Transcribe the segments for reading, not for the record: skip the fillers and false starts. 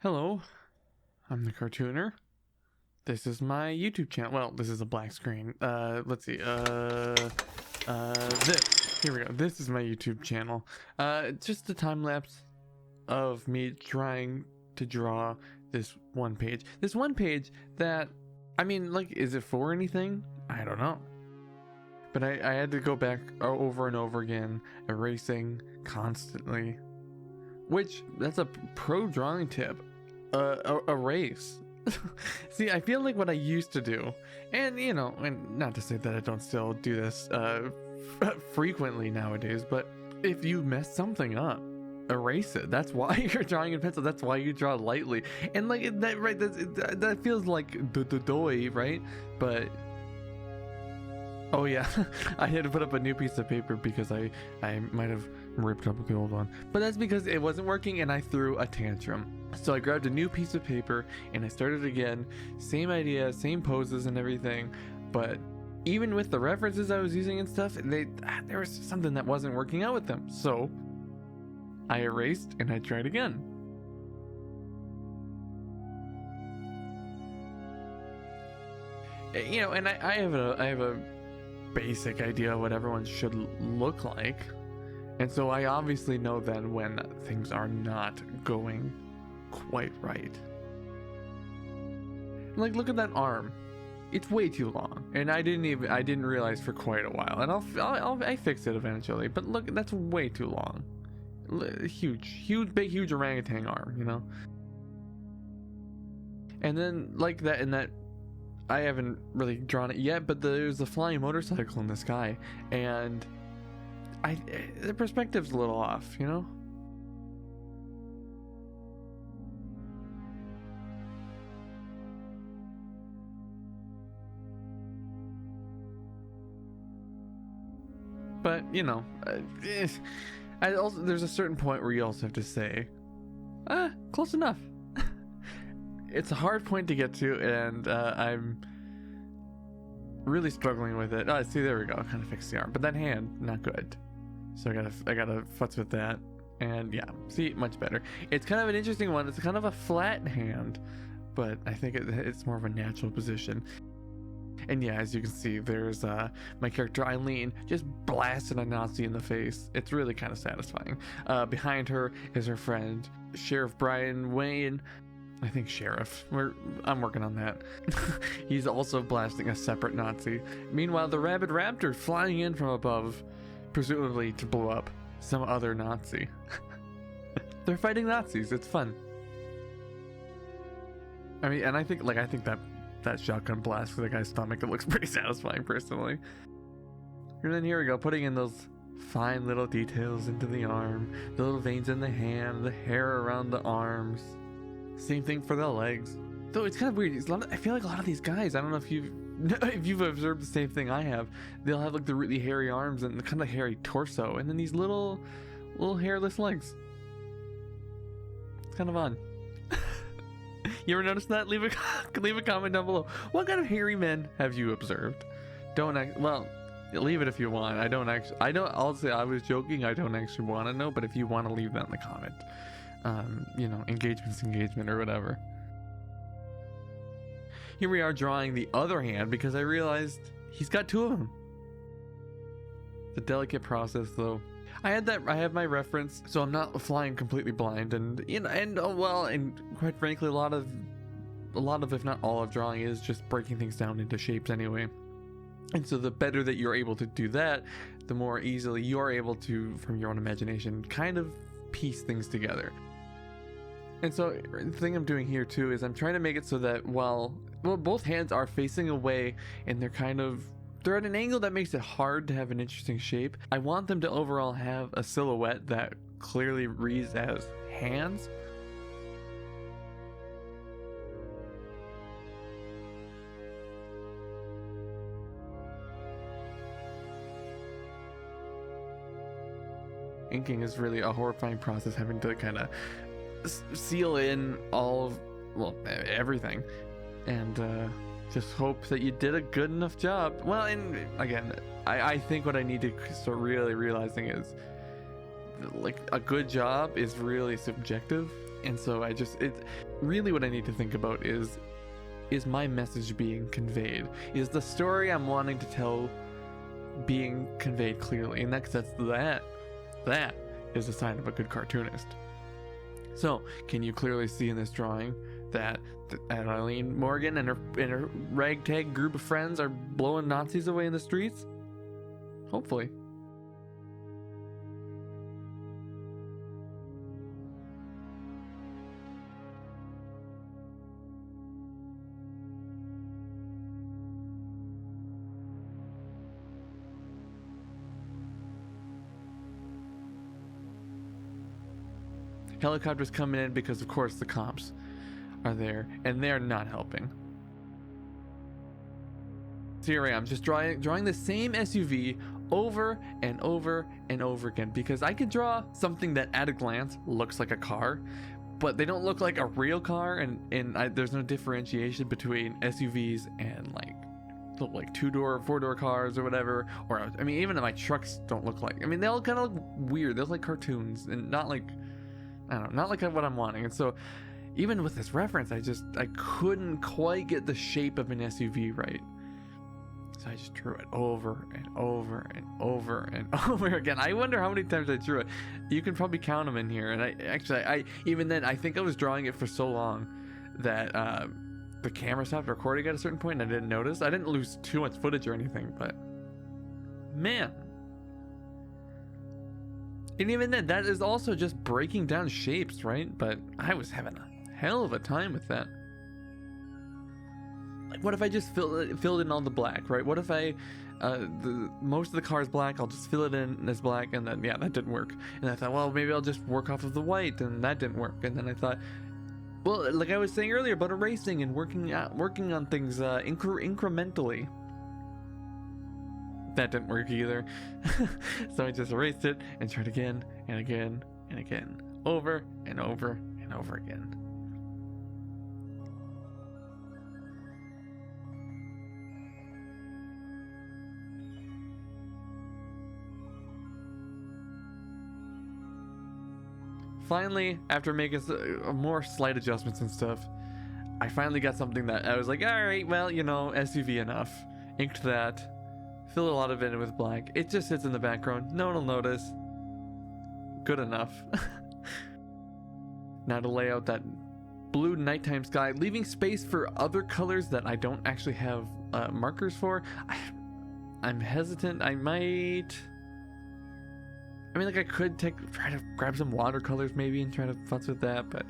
Hello, I'm the Cartooner. This is my YouTube channel. Well, this is a black screen. Let's see. This. Here we go. This is my YouTube channel. Just a time lapse of me trying to draw this one page. This one page that, I mean, like, is it for anything? I don't know. But I had to go back over and over again, erasing constantly. Which, that's a pro drawing tip. Erase. See, I feel like what I used to do, and you know, and not to say that I don't still do this frequently nowadays, but if you mess something up, erase it. That's why you're drawing in pencil. That's why you draw lightly. And like that, right? That feels like the doy, right? But oh yeah, I had to put up a new piece of paper because I might have ripped up the old one. But that's because it wasn't working and I threw a tantrum. So I grabbed a new piece of paper and I started again. Same idea, same poses and everything. But even with the references I was using and stuff, there was something that wasn't working out with them. So I erased and I tried again. You know, and I have a basic idea of what everyone should look like, and so I obviously know then when things are not going quite right. Like, look at that arm, it's way too long, and I didn't realize for quite a while, and I'll fix it eventually, but look, that's way too long. Huge orangutan arm, you know. And then like that, and that I haven't really drawn it yet, but there's a flying motorcycle in the sky, and the perspective's a little off, you know? But, you know, there's a certain point where you also have to say, close enough. It's a hard point to get to, and I'm really struggling with it. Oh, see, there we go. Kind of fixed the arm, but that hand, not good. So I gotta futz with that, and yeah, see, much better. It's kind of an interesting one. It's kind of a flat hand, but I think it's more of a natural position. And yeah, as you can see, there's my character Eileen just blasting a Nazi in the face. It's really kind of satisfying. Behind her is her friend Sheriff Brian Wayne. I think Sheriff. I'm working on that. He's also blasting a separate Nazi. Meanwhile, the rabid raptor flying in from above, presumably to blow up some other Nazi. They're fighting Nazis. It's fun. I mean, and I think that shotgun blast for the guy's stomach, it looks pretty satisfying personally. And then here we go, putting in those fine little details into the arm, the little veins in the hand, the hair around the arms. Same thing for the legs. Though it's kind of weird. I feel like a lot of these guys, I don't know if you've observed the same thing I have. They'll have like the really hairy arms and the kind of hairy torso, and then these little hairless legs. It's kind of odd. You ever notice that? Leave a comment down below. What kind of hairy men have you observed? Well, leave it if you want. I'll say I was joking. I don't actually want to know, but if you want to leave that in the comment. You know, engagement's engagement or whatever. Here we are drawing the other hand because I realized he's got two of them. It's a delicate process though. I have my reference, so I'm not flying completely blind, and you know, and quite frankly, a lot of if not all of drawing is just breaking things down into shapes anyway. And so the better that you're able to do that, the more easily you're able to, from your own imagination, kind of piece things together. And so the thing I'm doing here too is I'm trying to make it so that while both hands are facing away and they're at an angle that makes it hard to have an interesting shape, I want them to overall have a silhouette that clearly reads as hands. Inking is really a horrifying process, having to kind of seal in everything, and just hope that you did a good enough job. Well, and again, I think what I need to start really realizing is, like, a good job is really subjective. And so really what I need to think about is my message being conveyed? Is the story I'm wanting to tell being conveyed clearly? And that is a sign of a good cartoonist. So, can you clearly see in this drawing that Eileen Morgan and her ragtag group of friends are blowing Nazis away in the streets? Hopefully. Helicopters coming in because, of course, the cops are there, and they're not helping. So here I am, just drawing the same SUV over and over and over again, because I could draw something that at a glance looks like a car, but they don't look like a real car, and there's no differentiation between SUVs and like 2-door, 4-door cars or whatever. Or I mean, even my trucks don't look like. I mean, they all kind of look weird. They look like cartoons and not like, I don't know, not like what I'm wanting. And so even with this reference, I couldn't quite get the shape of an SUV right. So I just drew it over and over and over and over again. I wonder how many times I drew it. You can probably count them in here. And I even then, I think I was drawing it for so long that the camera stopped recording at a certain point and I didn't notice. I didn't lose too much footage or anything, but man. And even then, that is also just breaking down shapes, right? But I was having a hell of a time with that. Like, what if I just filled in all the black, right? What if most of the car is black, I'll just fill it in as black, and then, yeah, that didn't work. And I thought, well, maybe I'll just work off of the white, and that didn't work. And then I thought, well, like I was saying earlier about erasing and working on things incrementally. That didn't work either. So I just erased it and tried again and again and again, over and over and over again. Finally, after making more slight adjustments and stuff, I finally got something that I was like, all right, well, you know, SUV enough. Inked that. Fill a lot of it in with black. It just sits in the background. No one will notice. Good enough. Now to lay out that blue nighttime sky, leaving space for other colors that I don't actually have markers for. I'm hesitant. I mean, like I could try to grab some watercolors maybe and try to futz with that, but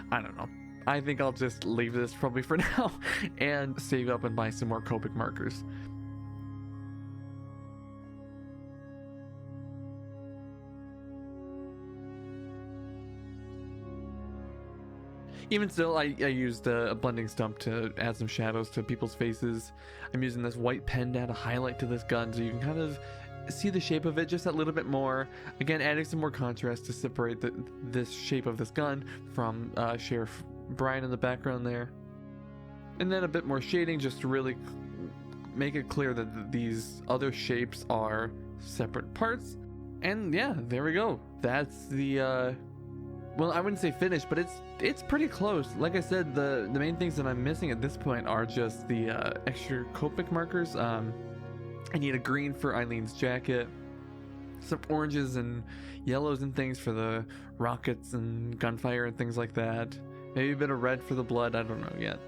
I don't know. I think I'll just leave this probably for now and save up and buy some more Copic markers. Even still, I used a blending stump to add some shadows to people's faces. I'm using this white pen to add a highlight to this gun so you can kind of see the shape of it just a little bit more. Again, adding some more contrast to separate this shape of this gun from Sheriff Brian in the background there. And then a bit more shading just to really make it clear that these other shapes are separate parts. And yeah, there we go. That's the well, I wouldn't say finished, but it's pretty close. Like I said, the main things that I'm missing at this point are just the extra Copic markers. I need a green for Eileen's jacket, some oranges and yellows and things for the rockets and gunfire and things like that. Maybe a bit of red for the blood. I don't know yet.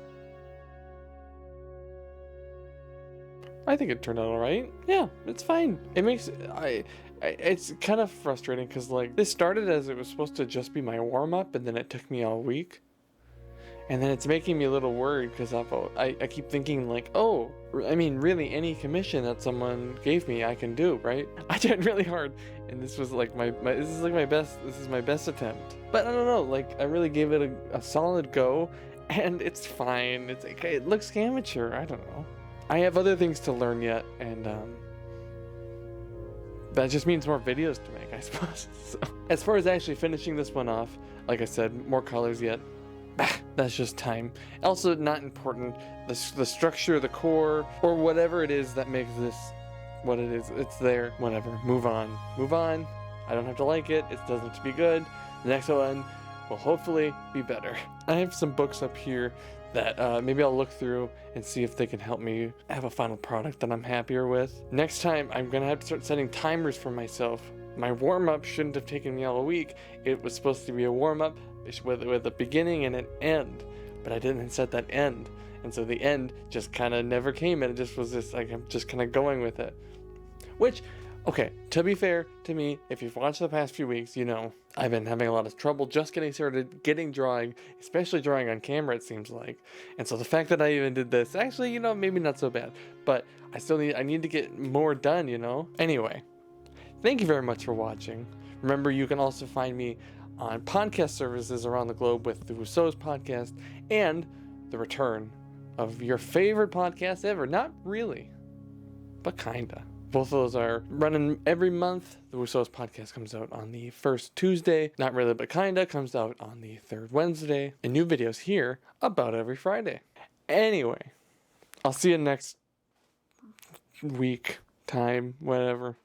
I think it turned out all right. Yeah, it's fine. It makes it's kind of frustrating because like this started as it was supposed to just be my warm-up, and then it took me all week, and then it's making me a little worried because I keep thinking like, oh, I mean, really any commission that someone gave me I can do, right? I tried really hard, and this was like this is my best attempt, but I don't know, like I really gave it a solid go, and it's fine. It's okay. It looks amateur. I don't know. I have other things to learn yet, and that just means more videos to make, I suppose. So, as far as actually finishing this one off, like I said, more colors yet. That's just time. Also, not important. The structure, the core, or whatever it is that makes this what it is. It's there. Whatever. Move on. Move on. I don't have to like it. It doesn't have to be good. The next one, will hopefully be better. I have some books up here that maybe I'll look through and see if they can help me have a final product that I'm happier with. Next time, I'm gonna have to start setting timers for myself. My warm-up shouldn't have taken me all a week. It was supposed to be a warm-up with a beginning and an end, but I didn't set that end. And so the end just kind of never came, and it just was this, like, I'm just kind of going with it. Which, okay, to be fair to me, if you've watched the past few weeks, you know I've been having a lot of trouble just getting started, getting drawing, especially drawing on camera, it seems like. And so the fact that I even did this, actually, you know, maybe not so bad, but I need to get more done, you know? Anyway, thank you very much for watching. Remember, you can also find me on podcast services around the globe with the Rousseau's podcast and the return of your favorite podcast ever. Not really, but kinda. Both of those are running every month. The Rousseau's podcast comes out on the first Tuesday. Not really, but kinda comes out on the third Wednesday. And new videos here about every Friday. Anyway, I'll see you next week, time, whatever.